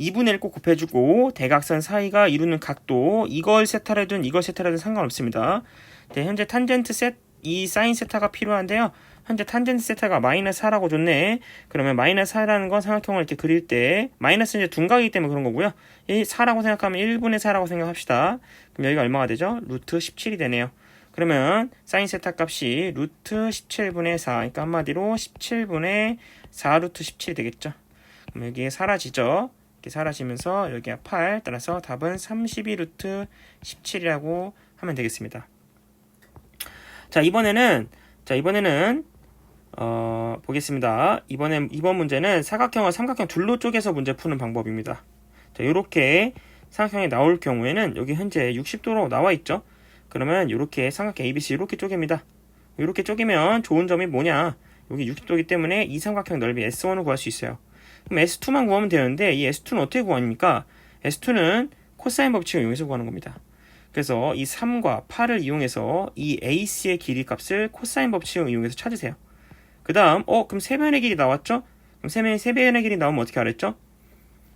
2분의 1 꼭 곱해주고 대각선 사이가 이루는 각도 이걸 세타라든 이걸 세타라든 상관없습니다. 네, 현재 탄젠트 이 사인 세타가 필요한데요. 현재 탄젠트 세타가 마이너스 4라고 줬네. 그러면 마이너스 4라는 건 삼각형을 이렇게 그릴 때 마이너스는 이제 둔각이기 때문에 그런 거고요. 이 4라고 생각하면 1분의 4라고 생각합시다. 그럼 여기가 얼마가 되죠? 루트 17이 되네요. 그러면 사인 세타 값이 루트 17분의 4, 그러니까 한마디로 17분의 4 루트 17이 되겠죠. 그럼 여기에 사라지죠. 이렇게 사라지면서 여기가 8, 따라서 답은 32 루트 17이라고 하면 되겠습니다. 자, 이번에는 보겠습니다. 이번 문제는 사각형을 삼각형 둘로 쪼개서 문제 푸는 방법입니다. 자, 이렇게 삼각형이 나올 경우에는 여기 현재 60도로 나와 있죠. 그러면 이렇게 삼각형 ABC 이렇게 쪼갭니다. 이렇게 쪼개면 좋은 점이 뭐냐? 여기 60도이기 때문에 이 삼각형 넓이 S1을 구할 수 있어요. 그럼 S2만 구하면 되는데 이 S2는 어떻게 구합니까? S2는 코사인 법칙을 이용해서 구하는 겁니다. 그래서 이 3과 8을 이용해서 이 AC의 길이 값을 코사인 법칙을 이용해서 찾으세요. 그 다음 그럼 세변의 길이 나왔죠? 그럼 세변의 길이 나오면 어떻게 알았죠?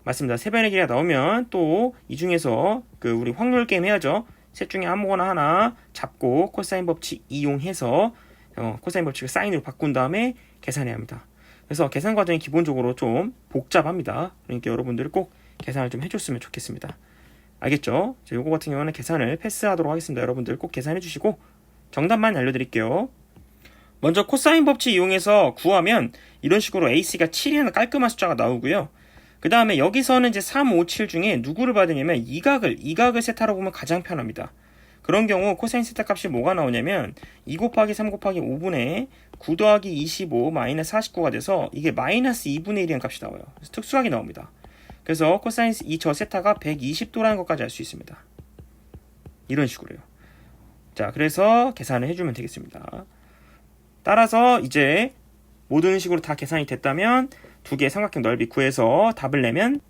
맞습니다. 세변의 길이가 나오면 또 이 중에서 우리 확률 게임 해야죠. 셋 중에 아무거나 하나 잡고 코사인 법칙 이용해서 코사인 법칙을 사인으로 바꾼 다음에 계산해야 합니다. 그래서 계산 과정이 기본적으로 좀 복잡합니다. 그러니까 여러분들이 꼭 계산을 좀 해줬으면 좋겠습니다. 알겠죠? 요거 같은 경우는 계산을 패스하도록 하겠습니다. 여러분들 꼭 계산해 주시고 정답만 알려드릴게요. 먼저 코사인 법칙 이용해서 구하면 이런 식으로 AC가 7이라는 깔끔한 숫자가 나오고요. 그 다음에 여기서는 이제 3, 5, 7 중에 누구를 받으냐면 이 각을 세타라고 보면 가장 편합니다. 그런 경우 코사인 세타 값이 뭐가 나오냐면 2 곱하기 3 곱하기 5분의 9 더하기 25 마이너스 49가 돼서 이게 마이너스 2분의 1이라는 값이 나와요. 그래서 특수하게 나옵니다. 그래서 코사인 저 세타가 120도라는 것까지 알 수 있습니다. 이런 식으로요. 자, 그래서 계산을 해주면 되겠습니다. 따라서 이제 모든 식으로 다 계산이 됐다면 두 개의 삼각형 넓이 구해서 답을 내면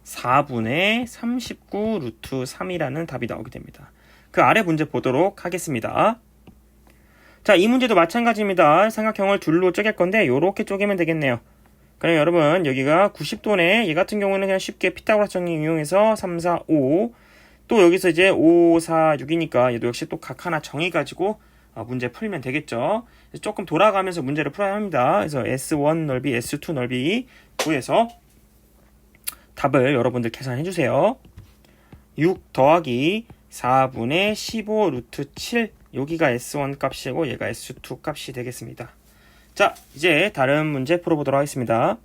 4분의 39 루트 3이라는 답이 나오게 됩니다. 그 아래 문제 보도록 하겠습니다. 자, 이 문제도 마찬가지입니다. 삼각형을 둘로 쪼갤 건데 이렇게 쪼개면 되겠네요. 그럼 여러분 여기가 90도네. 얘 같은 경우는 그냥 쉽게 피타고라스 정리 이용해서 3, 4, 5 또 여기서 이제 5, 4, 6이니까 얘도 역시 또 각 하나 정해가지고 문제 풀면 되겠죠. 조금 돌아가면서 문제를 풀어야 합니다. 그래서 S1 넓이, S2 넓이 구해서 답을 여러분들 계산해 주세요. 6 더하기 4분의 15 루트 7 여기가 S1 값이고 얘가 S2 값이 되겠습니다. 자, 이제 다른 문제 풀어보도록 하겠습니다.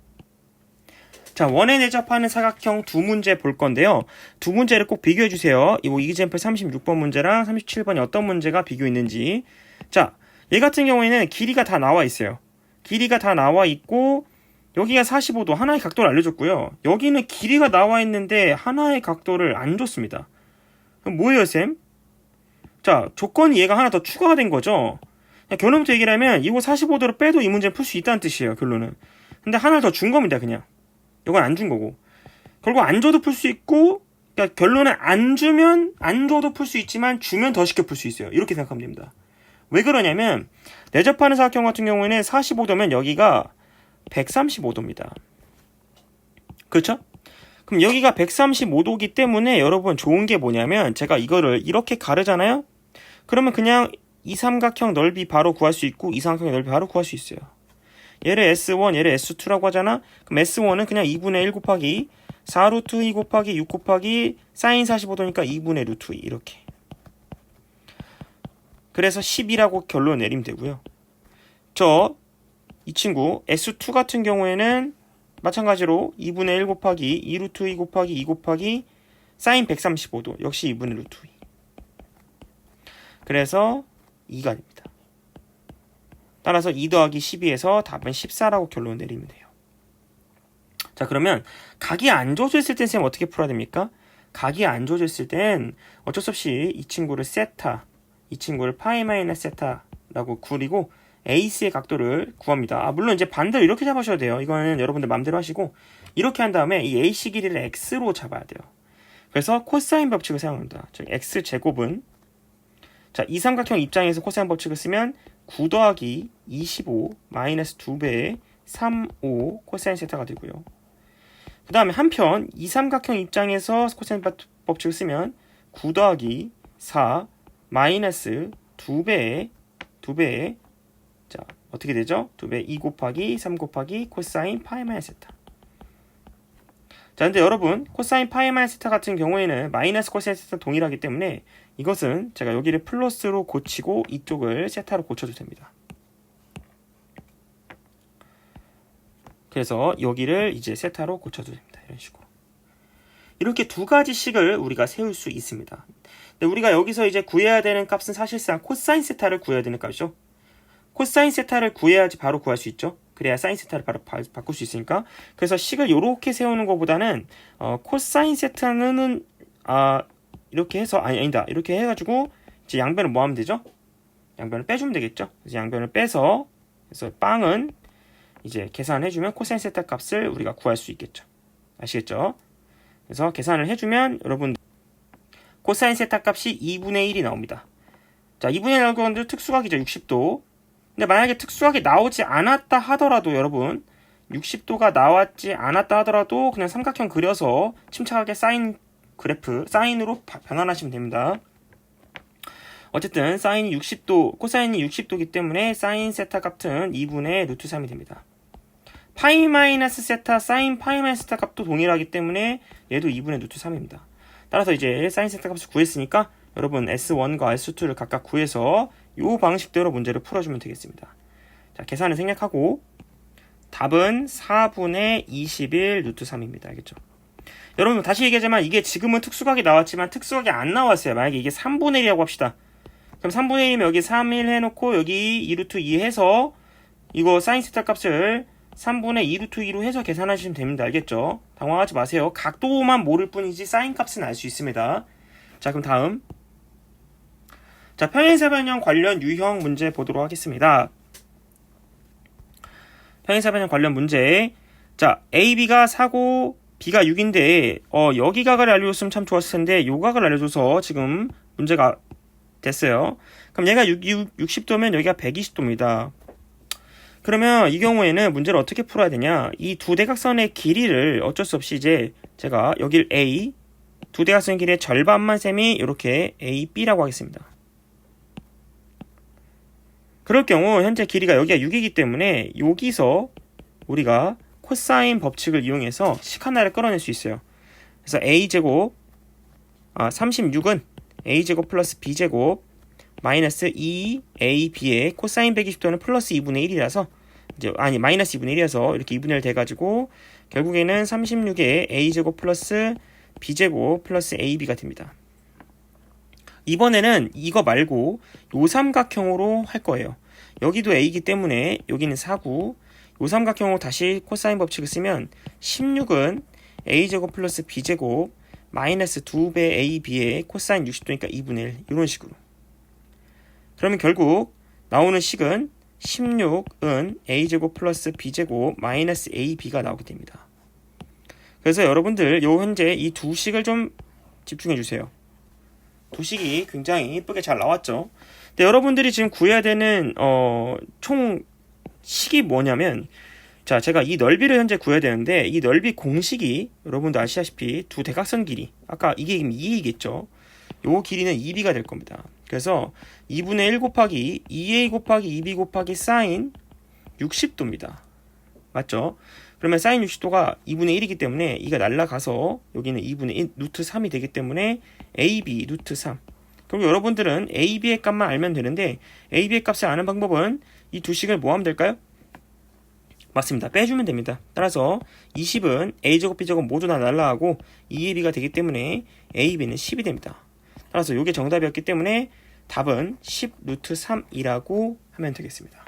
자, 원에 내접하는 사각형 두 문제 볼 건데요. 두 문제를 꼭 비교해 주세요. 이 이그젬플 36번 문제랑 37번이 어떤 문제가 비교 있는지. 자, 얘 같은 경우에는 길이가 다 나와 있어요. 길이가 다 나와 있고 여기가 45도 하나의 각도를 알려줬고요. 여기는 길이가 나와 있는데 하나의 각도를 안 줬습니다. 그럼 뭐예요, 쌤? 자, 조건이 얘가 하나 더 추가가 된 거죠. 결론부터 얘기를 하면 이거 45도를 빼도 이 문제는 풀 수 있다는 뜻이에요, 결론은. 근데 하나를 더 준 겁니다, 그냥. 이건 안 준 거고. 결국 안 줘도 풀 수 있고, 그러니까 결론은 안 줘도 풀 수 있지만 주면 더 쉽게 풀 수 있어요. 이렇게 생각하면 됩니다. 왜 그러냐면 내접하는 사각형 같은 경우에는 45도면 여기가 135도입니다. 그렇죠? 그럼 여기가 135도기 때문에 여러분 좋은 게 뭐냐면 제가 이거를 이렇게 가르잖아요? 그러면 그냥 이 삼각형 넓이 바로 구할 수 있고 이 삼각형 넓이 바로 구할 수 있어요. 얘를 S1, 얘를 S2라고 하잖아? 그럼 S1은 그냥 2분의 1 곱하기 4 루트 2 곱하기 6 곱하기 사인 45도니까 2분의 루트 2 이렇게. 그래서 10이라고 결론 내리면 되고요. 이 친구 S2 같은 경우에는 마찬가지로 2분의 1 곱하기 2 루트 2 곱하기 2 곱하기 사인 135도 역시 2분의 루트 2. 그래서 2가 됩니다. 따라서 2 더하기 12에서 답은 14라고 결론 내리면 돼요. 자, 그러면 각이 안 줘졌을 땐 쌤 어떻게 풀어야 됩니까? 각이 안 줘졌을 땐 어쩔 수 없이 이 친구를 세타, 이 친구를 파이 마이너스 세타라고 구리고 AC의 각도를 구합니다. 물론 이제 반대로 이렇게 잡으셔도 돼요. 이거는 여러분들 마음대로 하시고 이렇게 한 다음에 이 AC 길이를 X로 잡아야 돼요. 그래서 코사인 법칙을 사용합니다. 즉 X 제곱은 자, 이 삼각형 입장에서 코사인 법칙을 쓰면 9 더하기 25 마이너스 2배의 3, 5 코사인 세타가 되고요. 그 다음에 한편 이 삼각형 입장에서 코사인 법칙을 쓰면 9 더하기 4 마이너스 2배의 자, 어떻게 되죠? 2배 2 곱하기 3 곱하기 코사인 파이 마이너스 세타. 자, 근데 여러분 코사인 파이 마이너스 세타 같은 경우에는 마이너스 코사인 세타 동일하기 때문에 이것은 제가 여기를 플러스로 고치고 이쪽을 세타로 고쳐도 됩니다. 그래서 여기를 이제 세타로 고쳐도 됩니다. 이런 식으로. 이렇게 두 가지씩을 우리가 세울 수 있습니다. 근데 우리가 여기서 이제 구해야 되는 값은 사실상 코사인 세타를 구해야 되는 값이죠. 코사인 세타를 구해야지 바로 구할 수 있죠. 그래야 사인 세타를 바로 바꿀 수 있으니까. 그래서 식을 이렇게 세우는 것보다는 코사인 세타는 이렇게 해서 아니다. 이렇게 해가지고 이제 양변을 뭐 하면 되죠? 양변을 빼주면 되겠죠. 그래서 양변을 빼서 그래서 빵은 이제 계산해주면 코사인 세타 값을 우리가 구할 수 있겠죠. 아시겠죠? 그래서 계산을 해주면 여러분 코사인 세타 값이 2분의 1이 나옵니다. 자, 2분의 1 나올 건데 특수각이죠. 60도. 근데 만약에 특수각이 나오지 않았다 하더라도 여러분 60도가 나왔지 않았다 하더라도 그냥 삼각형 그려서 침착하게 사인 그래프, 사인으로 변환하시면 됩니다. 어쨌든 사인이 60도, 코사인이 60도이기 때문에 사인 세타 값은 2분의 루트 3이 됩니다. 파이 마이너스 세타, 사인 파이 마이너스 세타 값도 동일하기 때문에 얘도 2분의 루트 3입니다. 따라서 이제 사인 세타 값을 구했으니까 여러분 S1과 S2를 각각 구해서 이 방식대로 문제를 풀어주면 되겠습니다. 자, 계산을 생략하고 답은 4분의 21 루트 3입니다. 알겠죠? 여러분 다시 얘기하자면 이게 지금은 특수각이 나왔지만 특수각이 안 나왔어요. 만약에 이게 3분의 1이라고 합시다. 그럼 3분의 1이면 여기 3일 해놓고 여기 2루트 2 해서 이거 사인 세타 값을 3분의 2루트 2로 해서 계산하시면 됩니다. 알겠죠? 당황하지 마세요. 각도만 모를 뿐이지 사인 값은 알 수 있습니다. 자, 그럼 다음. 자, 평행사변형 관련 유형 문제 보도록 하겠습니다. 평행사변형 관련 문제. 자, A, B가 4고 B가 6인데 여기 각을 알려줬으면 참 좋았을 텐데 요 각을 알려줘서 지금 문제가 됐어요. 그럼 얘가 60도면 여기가 120도입니다. 그러면 이 경우에는 문제를 어떻게 풀어야 되냐? 이 두 대각선의 길이를 어쩔 수 없이 이제 제가 여길 A, 두 대각선 길이의 절반만 셈이 이렇게 A, B라고 하겠습니다. 그럴 경우 현재 길이가 여기가 6이기 때문에 여기서 우리가 코사인 법칙을 이용해서 식 하나를 끌어낼 수 있어요. 그래서 A제곱 36은 A제곱 플러스 B제곱 마이너스 2AB의 코사인 120도는 플러스 2분의 1이라서 마이너스 2분의 1이라서 이렇게 2분의 1 돼가지고 결국에는 36의 A제곱 플러스 B제곱 플러스 AB가 됩니다. 이번에는 이거 말고 요 삼각형으로 할 거예요. 여기도 A이기 때문에 여기는 4구, 요 삼각형으로 다시 코사인 법칙을 쓰면 16은 A제곱 플러스 B제곱 마이너스 2배 AB의 코사인 60도니까 2분의 1 이런 식으로. 그러면 결국 나오는 식은 16은 A제곱 플러스 B제곱 마이너스 AB가 나오게 됩니다. 그래서 여러분들 요 현재 이 두 식을 좀 집중해 주세요. 두 식이 굉장히 예쁘게 잘 나왔죠. 근데 여러분들이 지금 구해야 되는 총 식이 뭐냐면 자, 제가 이 넓이를 현재 구해야 되는데 이 넓이 공식이 여러분도 아시다시피 두 대각선 길이 아까 이게 2이겠죠. 요 길이는 2b가 될 겁니다. 그래서 2분의 1 곱하기 2a 곱하기 2b 곱하기 사인 60도입니다. 맞죠? 그러면 사인 60도가 2분의 1이기 때문에 이가 날라가서 여기는 2분의 1 루트 3이 되기 때문에 ab 루트 3. 그럼 여러분들은 ab의 값만 알면 되는데 ab의 값을 아는 방법은 이 두 식을 뭐 하면 될까요? 맞습니다. 빼주면 됩니다. 따라서 20은 a제곱 b제곱 모두 다 날라가고 2ab가 되기 때문에 ab는 10이 됩니다. 따라서 이게 정답이었기 때문에 답은 10 루트 3이라고 하면 되겠습니다.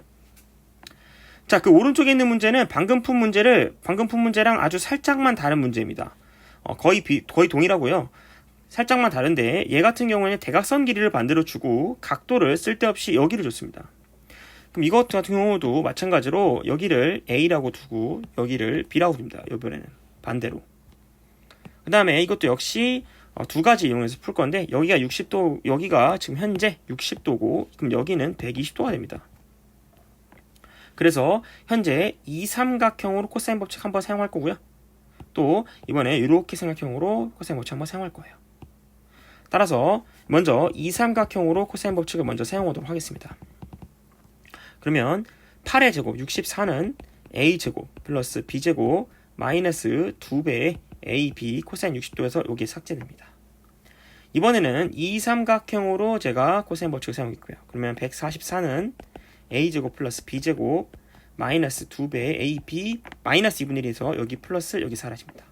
자, 그 오른쪽에 있는 문제는 방금 푼 문제랑 아주 살짝만 다른 문제입니다. 거의 동일하고요. 살짝만 다른데 얘 같은 경우에는 대각선 길이를 만들어주고 각도를 쓸데없이 여기를 줬습니다. 그럼 이것 같은 경우도 마찬가지로 여기를 A라고 두고 여기를 B라고 둡니다. 이번에는 반대로. 그 다음에 이것도 역시 두 가지 이용해서 풀 건데 여기가 60도, 여기가 지금 현재 60도고 그럼 여기는 120도가 됩니다. 그래서 현재 이 삼각형으로 코사인 법칙 한번 사용할 거고요. 또 이번에 이렇게 삼각형으로 코사인 법칙 한번 사용할 거예요. 따라서 먼저 이 삼각형으로 코사인 법칙을 먼저 사용하도록 하겠습니다. 그러면 8의 제곱 64는 A제곱 플러스 B제곱 마이너스 2배의 AB 코사인 60도에서 여기 삭제됩니다. 이번에는 이삼각형으로 제가 코사인 법칙을 사용했고요. 그러면 144는 a제곱 플러스 b제곱 마이너스 2배 ab 마이너스 2분의 1에서 여기 플러스 여기 사라집니다.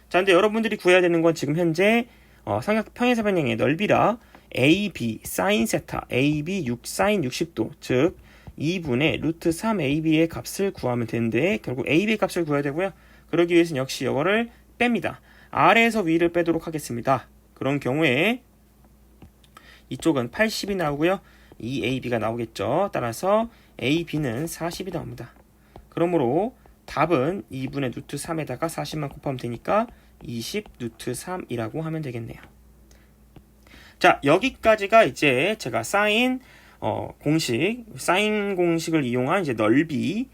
자, 근데 여러분들이 구해야 되는 건 지금 현재 삼각 평행사변형의 넓이라 AB 사인 세타 AB 6 사인 60도 즉 2분의 루트 3AB의 값을 구하면 되는데 결국 AB의 값을 구해야 되고요. 그러기 위해서는 역시 이거를 뺍니다. 아래에서 위를 빼도록 하겠습니다. 그런 경우에 이쪽은 80이 나오고요. 이 AB가 나오겠죠. 따라서 AB는 40이 나옵니다. 그러므로 답은 2분의 루트 3에다가 40만 곱하면 되니까 20 루트 3이라고 하면 되겠네요. 자, 여기까지가 이제 제가 사인 공식을 이용한 이제 넓이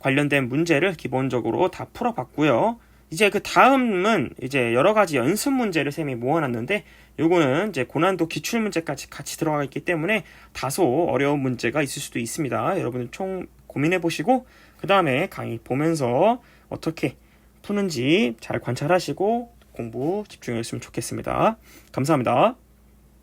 관련된 문제를 기본적으로 다 풀어봤고요. 이제 그 다음은 이제 여러 가지 연습 문제를 쌤이 모아놨는데 요거는 이제 고난도 기출 문제까지 같이 들어가 있기 때문에 다소 어려운 문제가 있을 수도 있습니다. 여러분들 총 고민해 보시고 그 다음에 강의 보면서 어떻게 푸는지 잘 관찰하시고 공부 집중했으면 좋겠습니다. 감사합니다.